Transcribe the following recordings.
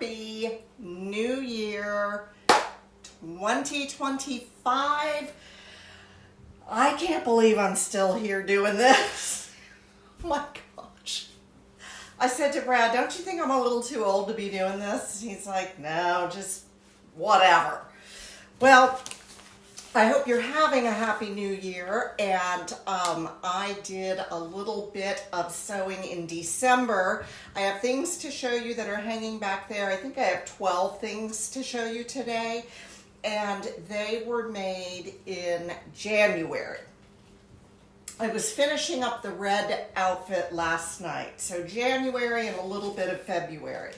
Happy New Year 2025. I can't believe I'm still here doing this. Oh my gosh. I said to Brad, don't you think I'm a little too old to be doing this? He's like, no, just whatever. Well, I hope you're having a happy new year, and I did a little bit of sewing in December. I have things to show you that are hanging back there. I think I have 12 things to show you today, and they were made in January. I was finishing up the red outfit last night, so January and a little bit of February.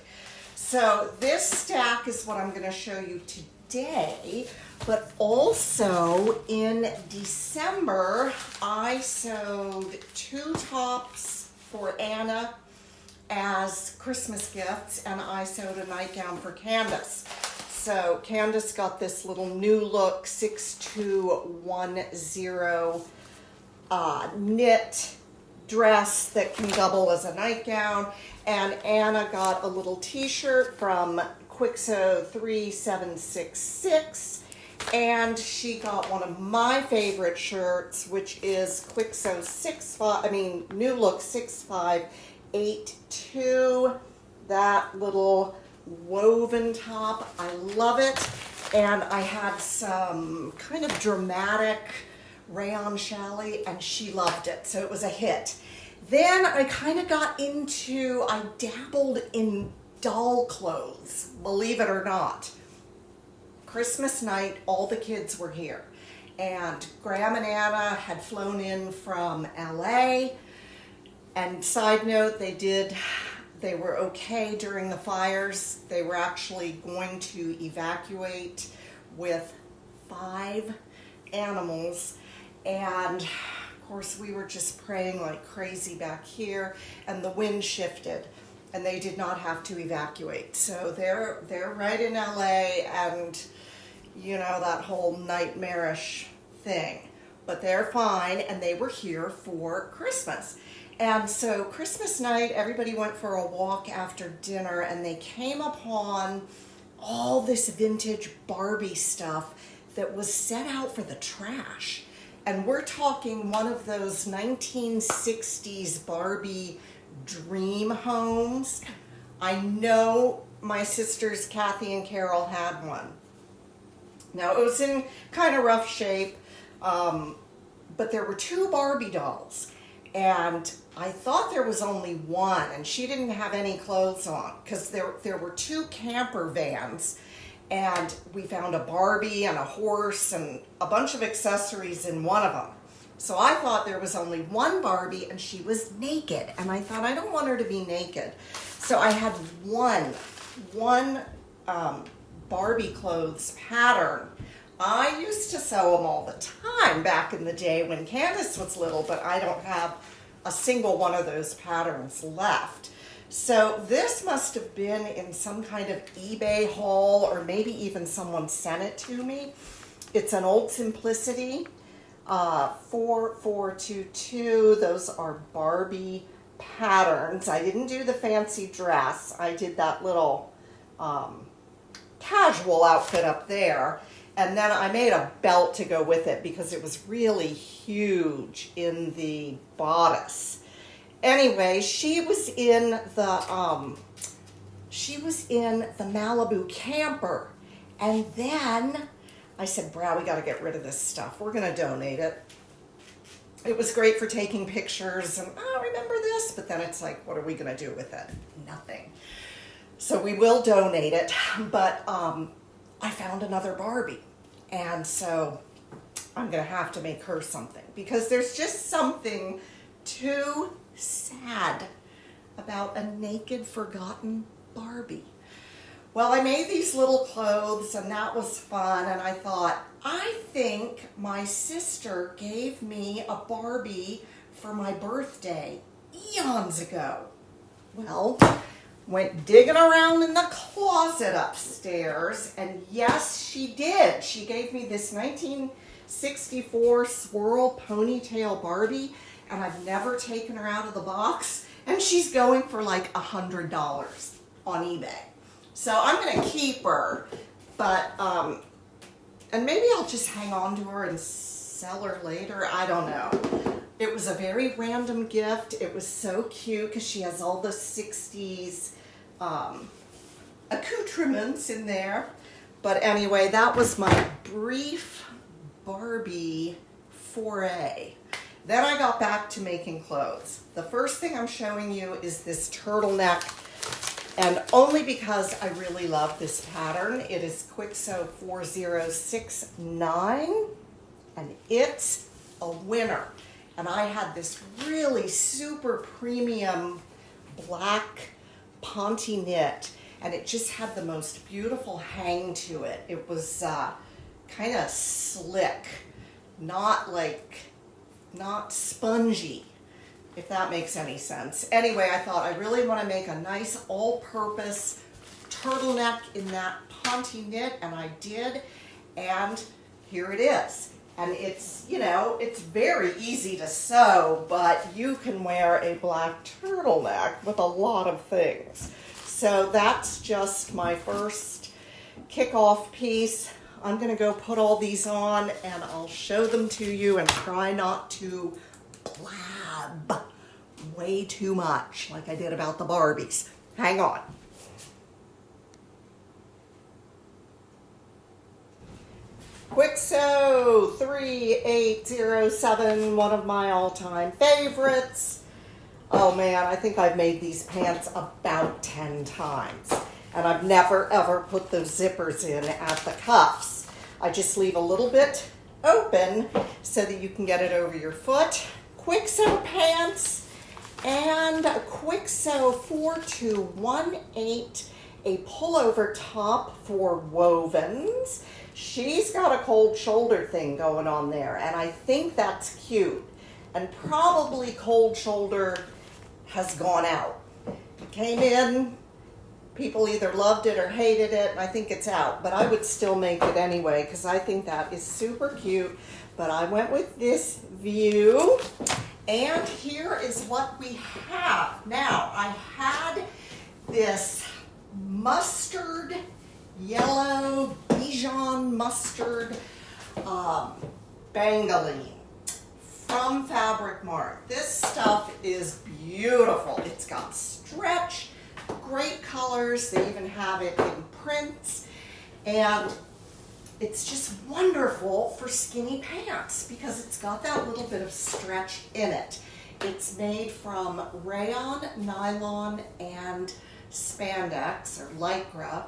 So this stack is what I'm going to show you today. But also in December, I sewed 2 tops for Anna as Christmas gifts, and I sewed a nightgown for Candace. So Candace got this little new look 6210 knit dress that can double as a nightgown, and Anna got a little t-shirt from Kwik Sew 3766. And she got one of my favorite shirts, which is Kwik Sew New Look 6582. That little woven top, I love it. And I had some kind of dramatic rayon challis, and she loved it, so it was a hit. Then I kind of I dabbled in doll clothes, believe it or not. Christmas night, all the kids were here, and Graham and Anna had flown in from LA, and side note, they were okay during the fires. They were actually going to evacuate with 5 animals, and of course we were just praying like crazy back here, and the wind shifted and they did not have to evacuate. So they're right in LA, and you know, that whole nightmarish thing. But they're fine, and they were here for Christmas. And so Christmas night, everybody went for a walk after dinner, and they came upon all this vintage Barbie stuff that was set out for the trash. And we're talking one of those 1960s Barbie dream homes. I know my sisters Kathy and Carol had one. Now, it was in kind of rough shape, but there were 2 Barbie dolls, and I thought there was only one, and she didn't have any clothes on, because there were 2 camper vans, and we found a Barbie and a horse and a bunch of accessories in one of them. So I thought there was only one Barbie, and she was naked, and I thought, I don't want her to be naked. So I had one Barbie clothes pattern. I used to sew them all the time back in the day when Candace was little, but I don't have a single one of those patterns left. So this must have been in some kind of eBay haul, or maybe even someone sent it to me. It's an Old Simplicity 4422. Those are Barbie patterns. I didn't do the fancy dress. I did that little casual outfit up there, and then I made a belt to go with it because it was really huge in the bodice. Anyway, she was in the Malibu camper, and then I said, Brad, we got to get rid of this stuff. We're going to donate it. It was great for taking pictures, and oh, remember this, but then it's like, what are we going to do with it? Nothing. So we will donate it, but I found another Barbie, and so I'm going to have to make her something, because there's just something too sad about a naked, forgotten Barbie. Well, I made these little clothes, and that was fun, and I thought, I think my sister gave me a Barbie for my birthday eons ago. Well, went digging around in the closet upstairs, and yes, she did. She gave me this 1964 swirl ponytail Barbie, and I've never taken her out of the box, and she's going for like $100 on eBay. So I'm gonna keep her, but, and maybe I'll just hang on to her and sell her later, I don't know. It was a very random gift. It was so cute because she has all the 60s accoutrements in there. But anyway, that was my brief Barbie foray. Then I got back to making clothes. The first thing I'm showing you is this turtleneck, and only because I really love this pattern. It is Kwik Sew 4069, and it's a winner. And I had this really super premium black ponte knit, and it just had the most beautiful hang to it. It was kind of slick, not spongy, if that makes any sense. Anyway, I thought I really want to make a nice all-purpose turtleneck in that ponte knit, and I did, and here it is. And it's, you know, it's very easy to sew, but you can wear a black turtleneck with a lot of things. So that's just my first kickoff piece. I'm gonna go put all these on and I'll show them to you and try not to blab way too much like I did about the Barbies. Hang on. Kwik Sew 3807, one of my all-time favorites. Oh man, I think I've made these pants about 10 times. And I've never ever put those zippers in at the cuffs. I just leave a little bit open so that you can get it over your foot. Kwik Sew pants and a Kwik Sew 4218, a pullover top for wovens. She's got a cold shoulder thing going on there, and I think that's cute. And probably cold shoulder has gone out. It came in, people either loved it or hated it, and I think it's out. But I would still make it anyway, because I think that is super cute. But I went with this view, and here is what we have. Now, I had this mustard yellow Dijon mustard bengaline from Fabric Mart. This stuff is beautiful. It's got stretch, great colors. They even have it in prints, and it's just wonderful for skinny pants because it's got that little bit of stretch in it. It's made from rayon, nylon, and spandex or lycra,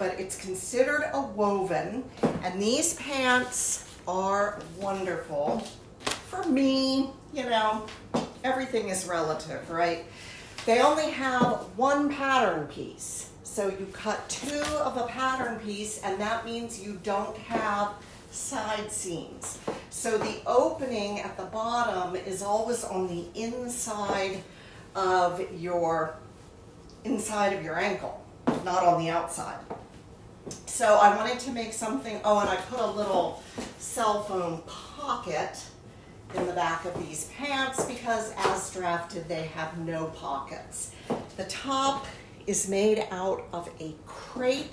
but it's considered a woven, and these pants are wonderful. For me, you know, everything is relative, right? They only have one pattern piece, so you cut two of a pattern piece, and that means you don't have side seams. So the opening at the bottom is always on the inside of your ankle, not on the outside. So I wanted to make something, oh, and I put a little cell phone pocket in the back of these pants because as drafted they have no pockets. The top is made out of a crepe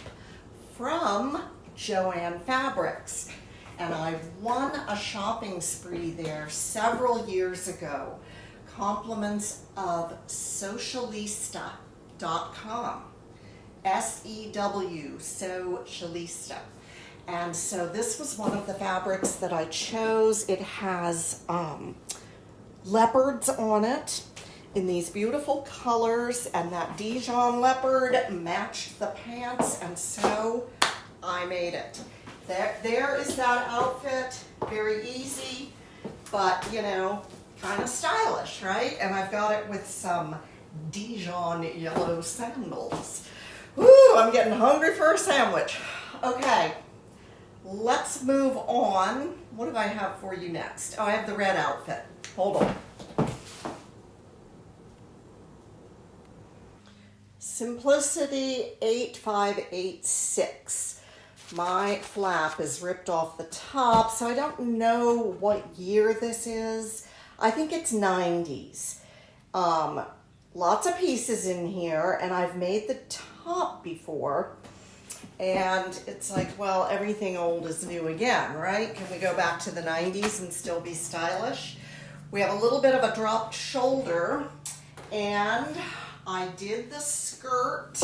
from Joann Fabrics, and I won a shopping spree there several years ago. Compliments of Socialista.com. S-E-W, Socialista. And so this was one of the fabrics that I chose. It has leopards on it in these beautiful colors, and that Dijon leopard matched the pants, and so I made it. There is that outfit, very easy, but you know, kind of stylish, right? And I've got it with some Dijon yellow sandals. Woo, I'm getting hungry for a sandwich. Okay, let's move on. What do I have for you next? Oh, I have the red outfit. Hold on. Simplicity 8586. My flap is ripped off the top, so I don't know what year this is. I think it's 90s. lots of pieces in here, and I've made the top before. And it's like, well, everything old is new again, right? Can we go back to the 90s and still be stylish? We have a little bit of a dropped shoulder, and I did the skirt.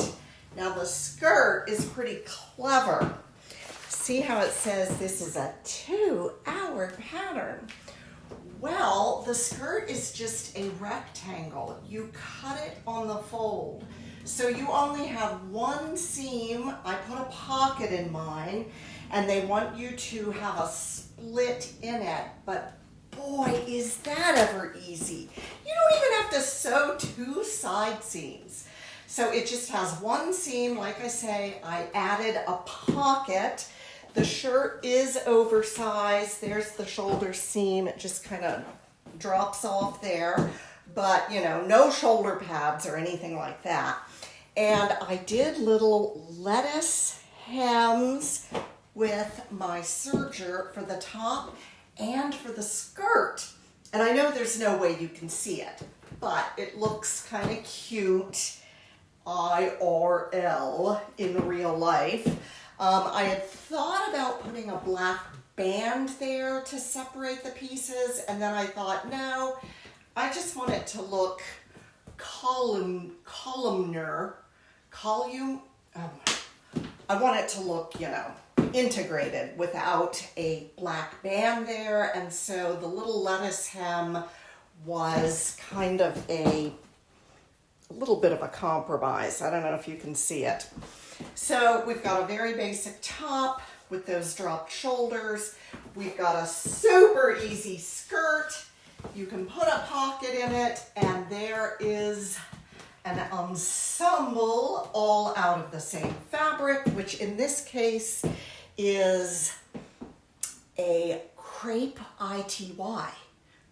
Now the skirt is pretty clever. See how it says this is a 2-hour pattern? Well, the skirt is just a rectangle. You cut it on the fold. So you only have one seam. I put a pocket in mine, and they want you to have a split in it. But boy, is that ever easy. You don't even have to sew 2 side seams. So it just has one seam. Like I say, I added a pocket. The shirt is oversized. There's the shoulder seam. It just kind of drops off there. But, you know, no shoulder pads or anything like that. And I did little lettuce hems with my serger for the top and for the skirt. And I know there's no way you can see it, but it looks kind of cute, IRL, in real life. I had thought about putting a black band there to separate the pieces, and then I thought, no, I just want it to look columnar. I want it to look, you know, integrated without a black band there. And so the little lettuce hem was kind of a little bit of a compromise. I don't know if you can see it. So we've got a very basic top with those dropped shoulders. We've got a super easy skirt. You can put a pocket in it, and there is an ensemble all out of the same fabric, which in this case is a crepe ITY.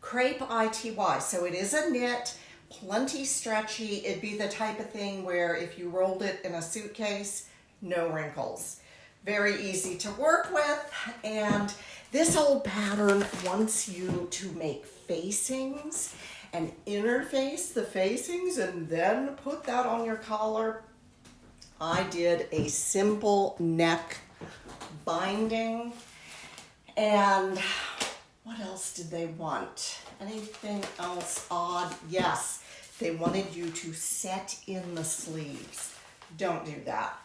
Crepe ITY. So it is a knit, plenty stretchy. It'd be the type of thing where if you rolled it in a suitcase, no wrinkles. Very easy to work with. And this old pattern wants you to make facings and interface the facings and then put that on your collar. I did a simple neck binding. And what else did they want? Anything else odd? Yes, they wanted you to set in the sleeves. Don't do that.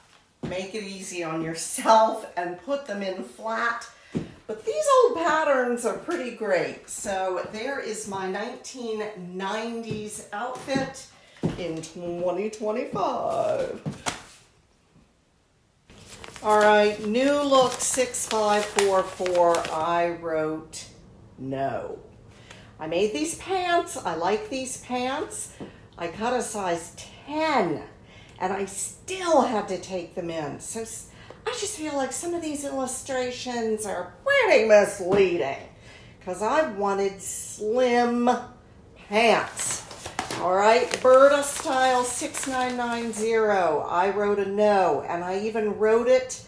Make it easy on yourself and put them in flat. But these old patterns are pretty great. So there is my 1990s outfit in 2025. All right, new look 6544. I wrote no. I made these pants. I like these pants. I cut a size 10 and I still had to take them in. So I just feel like some of these illustrations are pretty misleading because I wanted slim pants. All right, Burda style 6990. I wrote a no, and I even wrote it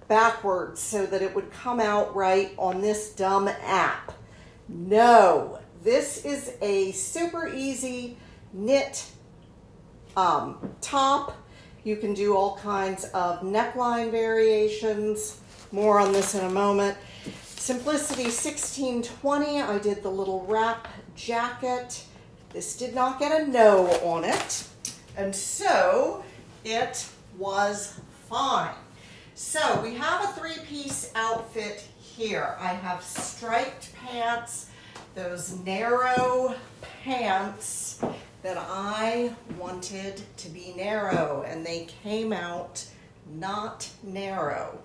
backwards so that it would come out right on this dumb app. No, this is a super easy knit top. You can do all kinds of neckline variations. More on this in a moment. Simplicity 1620. I did the little wrap jacket. This did not get a no on it. And so it was fine. So we have a 3-piece outfit here. I have striped pants, those narrow pants that I wanted to be narrow, and they came out not narrow.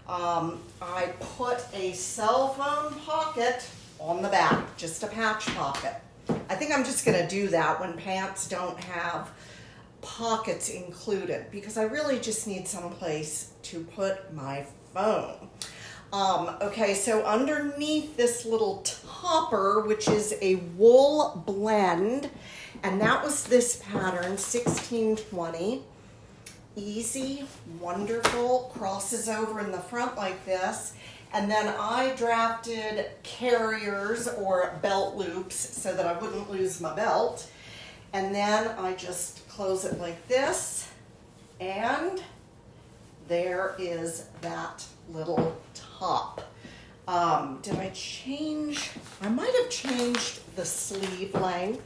I put a cell phone pocket on the back, just a patch pocket. I think I'm just gonna do that when pants don't have pockets included because I really just need some place to put my phone. Okay, so underneath this little topper, which is a wool blend, and that was this pattern, 1620. Easy, wonderful, crosses over in the front like this. And then I drafted carriers or belt loops so that I wouldn't lose my belt. And then I just close it like this, and there is that little top. Did I change? I might have changed the sleeve length,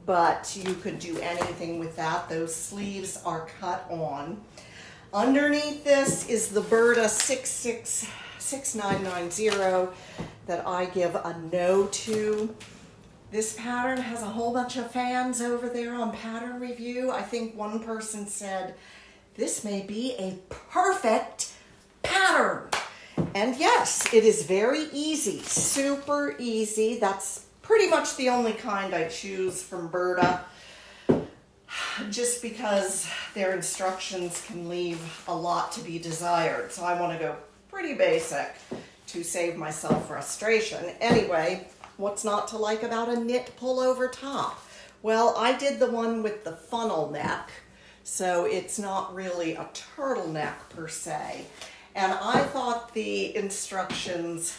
but you could do anything with that. Those sleeves are cut on. Underneath this is the Burda 6990 that I give a no to. This pattern has a whole bunch of fans over there on Pattern Review. I think one person said, this may be a perfect pattern. And yes, it is very easy, super easy. That's pretty much the only kind I choose from Burda, just because their instructions can leave a lot to be desired. So I want to go pretty basic to save myself frustration. Anyway, what's not to like about a knit pullover top? Well, I did the one with the funnel neck, so it's not really a turtleneck per se. And I thought the instructions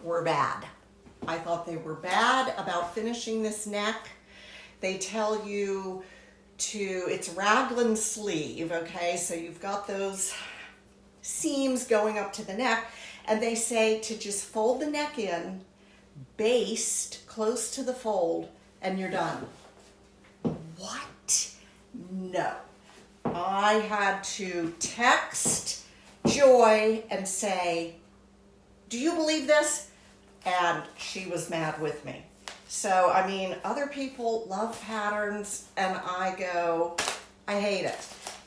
were bad. I thought they were bad about finishing this neck. They tell you it's raglan sleeve, okay? So you've got those seams going up to the neck, and they say to just fold the neck in, baste close to the fold, and you're done. What? No. I had to text Joy and say, do you believe this? And she was mad with me. So, I mean, other people love patterns, and I go, I hate it.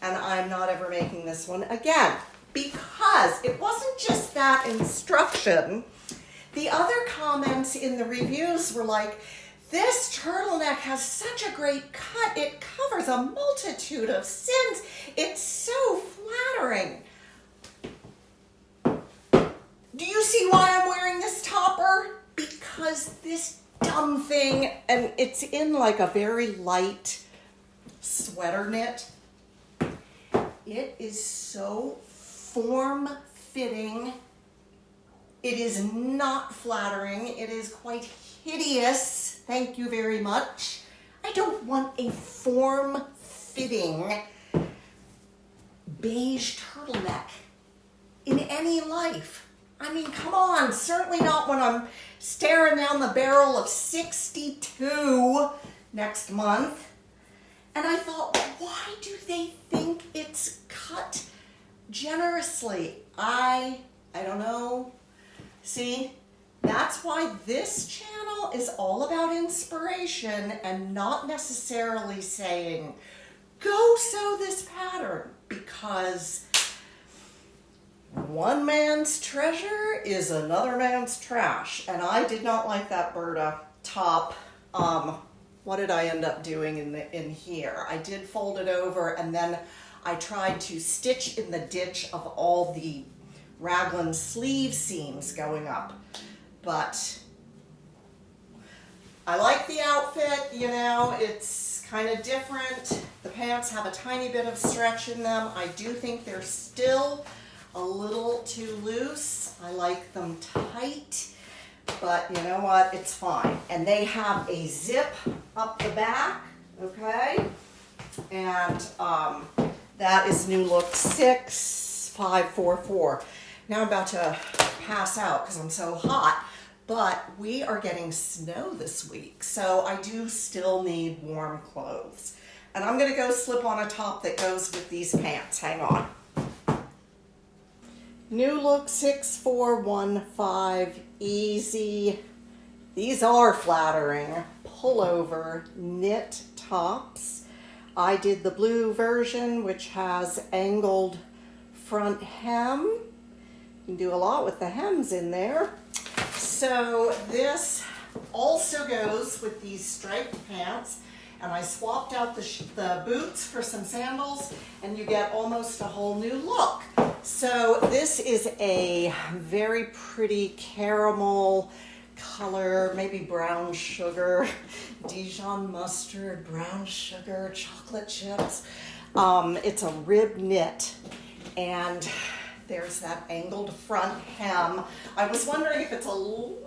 And I'm not ever making this one again, because it wasn't just that instruction. The other comments in the reviews were like, this turtleneck has such a great cut. It covers a multitude of sins. It's so flattering. Do you see why I'm wearing this topper? Because this dumb thing, and it's in like a very light sweater knit. It is so form-fitting. It is not flattering. It is quite hideous. Thank you very much. I don't want a form-fitting beige turtleneck in any life. I mean, come on, certainly not when I'm staring down the barrel of 62 next month. And I thought, why do they think it's cut generously? I don't know. See, that's why this channel is all about inspiration and not necessarily saying, go sew this pattern, because one man's treasure is another man's trash. And I did not like that Burda top. What did I end up doing in here? I did fold it over, and then I tried to stitch in the ditch of all the raglan sleeve seams going up. But I like the outfit, you know, it's kind of different. The pants have a tiny bit of stretch in them. I do think they're still a little too loose. I like them tight, but you know what? It's fine. And they have a zip up the back, okay? And that is new look 6544. Now I'm about to pass out because I'm so hot, but we are getting snow this week, so I do still need warm clothes. And I'm gonna go slip on a top that goes with these pants. Hang on. New look 6415, easy. These are flattering pullover knit tops. I did the blue version, which has angled front hem. You can do a lot with the hems in there. So this also goes with these striped pants, and I swapped out the boots for some sandals, and you get almost a whole new look. So this is a very pretty caramel color, maybe brown sugar, Dijon mustard, brown sugar, chocolate chips. It's a rib knit, and There's that angled front hem. I was wondering if it's a little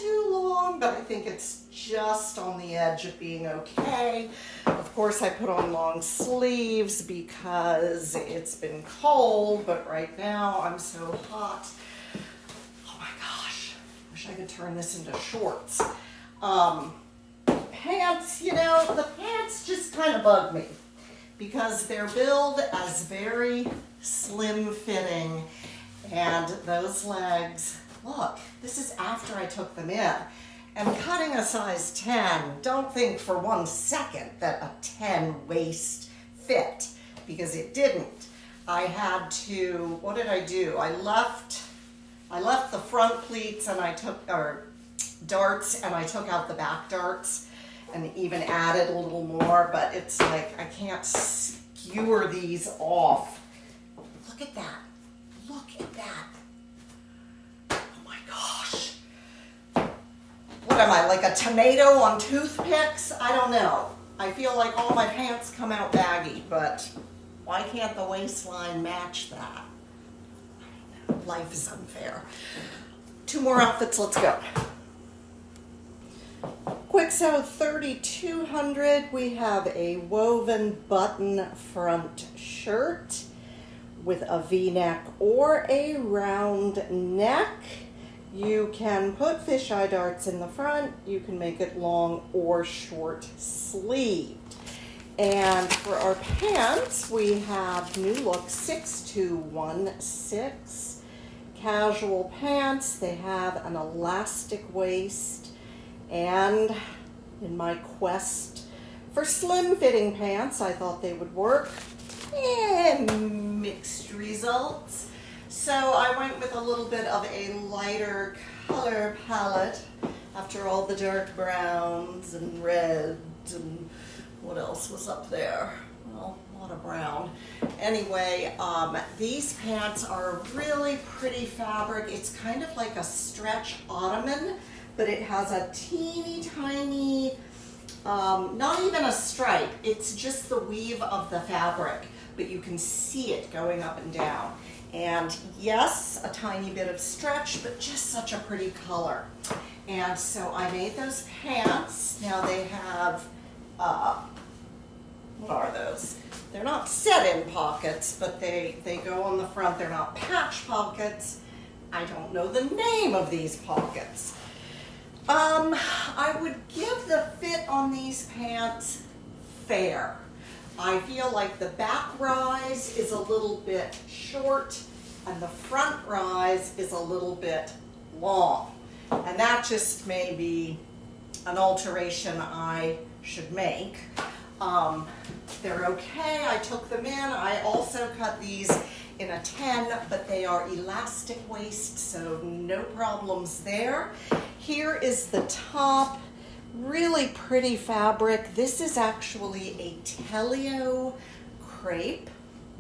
too long, but I think it's just on the edge of being okay. Of course, I put on long sleeves because it's been cold, but right now I'm so hot. Oh my gosh, wish I could turn this into shorts. Pants, you know, the pants just kind of bug me because they're billed as very slim fitting, and those legs, look, this is after I took them in. And cutting a size 10, don't think for 1 second that a 10 waist fit, because it didn't. I had to, what did I do? I left the front pleats and I took, or darts, and I took out the back darts and even added a little more, but it's like I can't skewer these off. Look at that. Look at that. Oh my gosh. What am I, like a tomato on toothpicks? I don't know. I feel like all my pants come out baggy, but why can't the waistline match that? I don't know. Life is unfair. 2 more outfits, let's go. Kwik Sew 3200, we have a woven button front shirt with a V-neck or a round neck. You can put fisheye darts in the front. You can make it long or short sleeved. And for our pants, we have new look 6216 casual pants. They have an elastic waist. And in my quest for slim fitting pants, I thought they would work. And mixed results. So I went with a little bit of a lighter color palette after all the dark browns and reds and what else was up there? Well, a lot of brown. Anyway, these pants are a really pretty fabric. It's kind of like a stretch ottoman, but it has a teeny tiny, not even a stripe, it's just the weave of the fabric, but you can see it going up and down. And yes, a tiny bit of stretch, but just such a pretty color. And so I made those pants. Now they have, what are those? They're not set-in pockets, but they go on the front. They're not patch pockets. I don't know the name of these pockets. I would give the fit on these pants fair. I feel like the back rise is a little bit short and the front rise is a little bit long. And that just may be an alteration I should make. They're okay, I took them in. I also cut these in a 10, but they are elastic waist, so no problems there. Here is the top, really pretty fabric. This is actually a Telio crepe,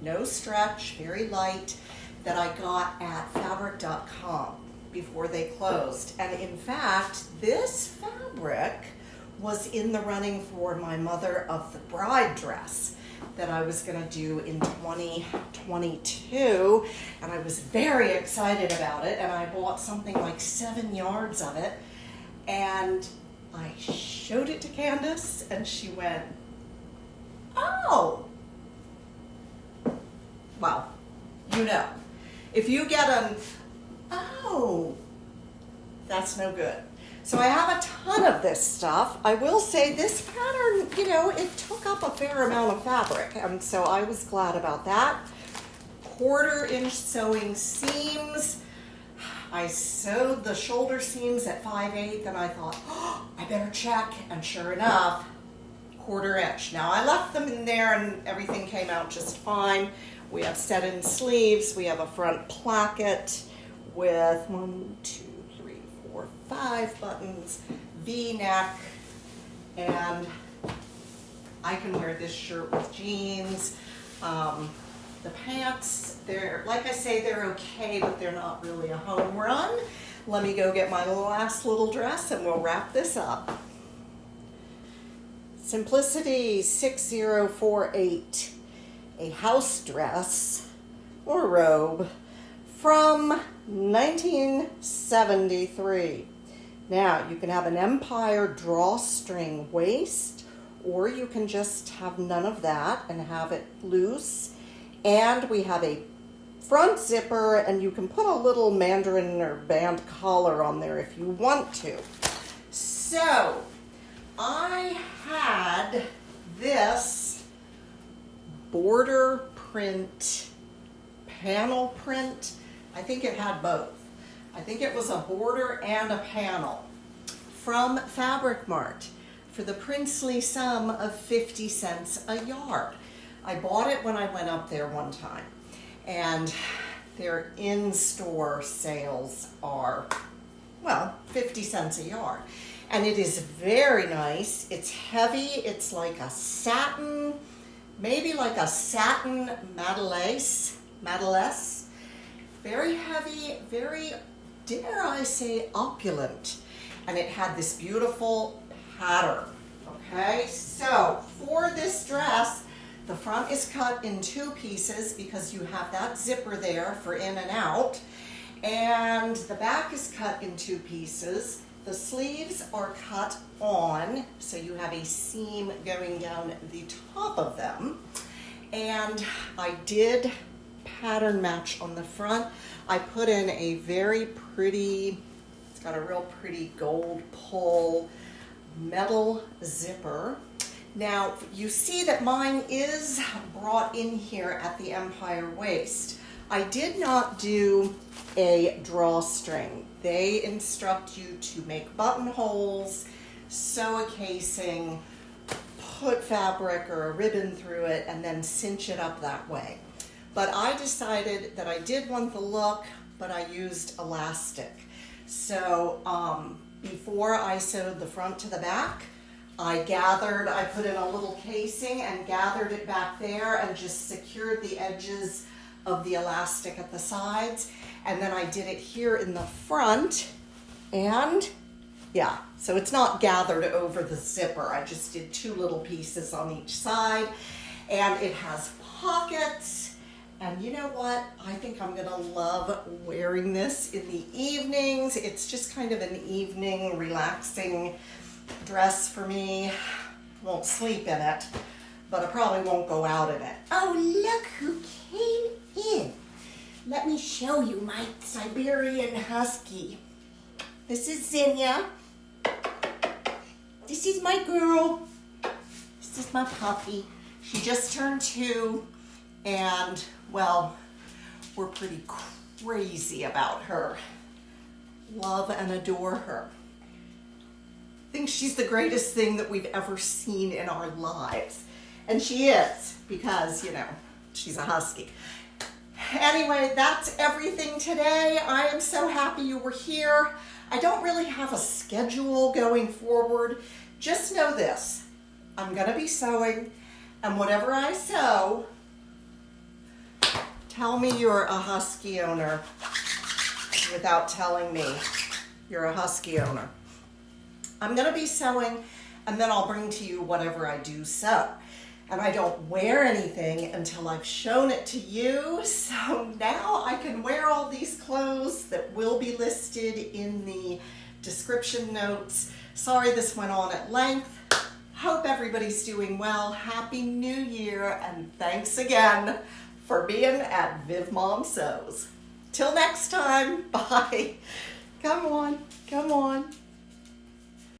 no stretch, very light, that I got at fabric.com before they closed. And in fact, this fabric was in the running for my mother of the bride dress that I was gonna do in 2022, and I was very excited about it, and I bought something like 7 yards of it, and I showed it to Candace, and she went, oh, well, you know, if you get an, oh, that's no good. So I have a ton of this stuff. I will say this pattern, you know, it took up a fair amount of fabric, and so I was glad about that. 1/4 inch sewing seams. I sewed the shoulder seams at 5/8, and I thought, oh, I better check, and sure enough, 1/4 inch. Now I left them in there and everything came out just fine. We have set-in sleeves. We have a front placket with 1, 2, 3, 4, 5 buttons, V-neck, and I can wear this shirt with jeans. The pants, they're, like I say, they're okay, but they're not really a home run. Let me go get my last little dress and we'll wrap this up. Simplicity 6048, a house dress or robe from 1973. Now, you can have an Empire drawstring waist, or you can just have none of that and have it loose. And we have a front zipper, and you can put a little mandarin or band collar on there if you want to. So, I had this border print, panel print. I think it had both. I think it was a border and a panel from Fabric Mart for the princely sum of 50 cents a yard. I bought it when I went up there one time, and their in-store sales are, well, 50 cents a yard. And it is very nice. It's heavy. It's like a satin, maybe like a satin madelace. Very heavy, very, dare I say, opulent. And it had this beautiful pattern. Okay, so for this dress, the front is cut in 2 pieces because you have that zipper there for in and out. And the back is cut in 2 pieces. The sleeves are cut on, so you have a seam going down the top of them. And I did pattern match on the front. I put in a very pretty, it's got a real pretty gold pull metal zipper. Now, you see that mine is brought in here at the Empire waist. I did not do a drawstring. They instruct you to make buttonholes, sew a casing, put fabric or a ribbon through it, and then cinch it up that way. But I decided that I did want the look, but I used elastic. So before I sewed the front to the back, I put in a little casing and gathered it back there and just secured the edges of the elastic at the sides. And then I did it here in the front, and yeah, so it's not gathered over the zipper. I just did 2 little pieces on each side, and it has pockets. And you know what? I think I'm gonna love wearing this in the evenings. It's just kind of an evening relaxing dress for me. Won't sleep in it, but I probably won't go out in it. Oh, look who came in. Let me show you my Siberian Husky. This is Zinnia. This is my girl. This is my puppy. She just turned 2, and well, we're pretty crazy about her. Love and adore her. Think she's the greatest thing that we've ever seen in our lives. And she is, because, you know, she's a husky. Anyway, that's everything today. I am so happy you were here. I don't really have a schedule going forward. Just know this, I'm gonna be sewing, and whatever I sew, tell me you're a husky owner without telling me you're a husky owner. I'm gonna be sewing, and then I'll bring to you whatever I do sew. And I don't wear anything until I've shown it to you. So now I can wear all these clothes that will be listed in the description notes. Sorry this went on at length. Hope everybody's doing well. Happy New Year, and thanks again for being at Viv Mom Sews. Till next time, bye. Come on, come on.